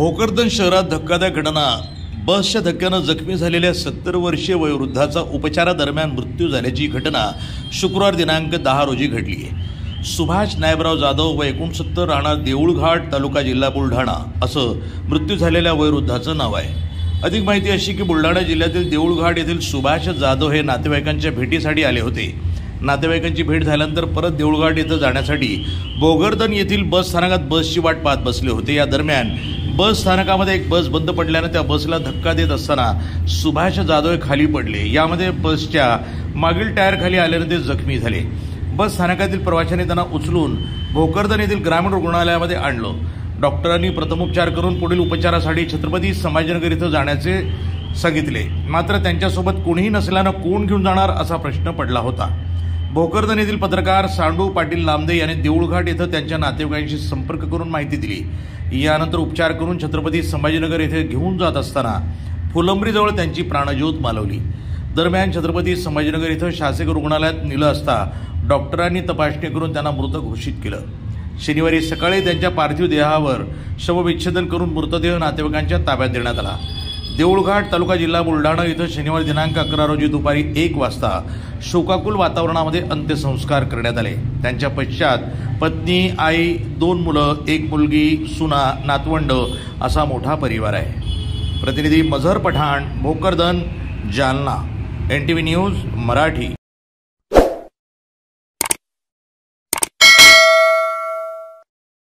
भोकरदन शहरात धक्कादायक घटना। बसच्या धक्क्यानं जखमी झालेल्या 70 वर्षीय वयोवृद्धाचा उपचारादरम्यान मृत्यू झाल्याची घटना शुक्रवार दिनांक 10 रोजी घडली आहे। सुभाष नायबराव जाधव व 69 राहणार देऊळघाट तालुका जिल्हा बुलढाणा असं मृत्यू झालेल्या वयोवृद्धाचं नाव आहे। अधिक माहिती अशी की बुलढाणा जिल्ह्यातील देऊळघाट येथील सुभाष जाधव हे नातेवाईकांच्या भेटीसाठी आले होते। नातेवाईकांची भेट झाल्यानंतर परत देऊळघाट येथे जाण्यासाठी भोकरदन येथील बस स्थानकात बसची वाट पाहत बसले होते। या दरम्यान बस स्थानकामध्ये एक बस बंद पडल्याने त्या बसला धक्का देत असताना सुभाष जाधव हे खाली पडले। यामध्ये बसच्या मागील टायर खाली आल्याने ते जखमी झाले। बस स्थानकातील प्रवाशांनी त्यांना उचलून भोकरदन येथील ग्रामीण रुग्णालयामध्ये आणलं। डॉक्टरांनी प्रथमोपचार करून पुढील उपचारासाठी छत्रपती संभाजीनगर इथं जाण्याचे सांगितले। मात्र त्यांच्यासोबत कोणीही नसल्यानं कोण घेऊन जाणार असा प्रश्न पडला होता। भोकरदन येथील पत्रकार सांडू पाटील लांबदे यांनी देऊळघाट येथे त्यांच्या नातेवाईकांशी संपर्क करून माहिती दिली। यानंतर उपचार करून छत्रपती संभाजीनगर येथे घेऊन जात असताना फुलंब्रीजवळ त्यांची प्राणज्योत मालवली। दरम्यान छत्रपती संभाजीनगर येथे शासकीय रुग्णालयात नेलं असता डॉक्टरांनी तपासणी करून त्यांना मृत घोषित केलं। शनिवारी सकाळी त्यांच्या पार्थिव देहावर शवविच्छेदन करून मृतदेह नातेवाईकांच्या ताब्यात देण्यात आला। देऊळघाट तालुका जिल्हा बुलढाणा इथं शनिवार दिनांक 11 रोजी दुपारी 1 वाजता शोकाकुल वातावरणामध्ये अंत्यसंस्कार करण्यात आले। त्यांच्या पश्चात पत्नी, आई, 2 मुलं, 1 मुलगी, सुना, नातवंड असा मोठा परिवार आहे। प्रतिनिधी मझहर पठाण, भोकरदन, जालना, NTV न्यूज मराठी।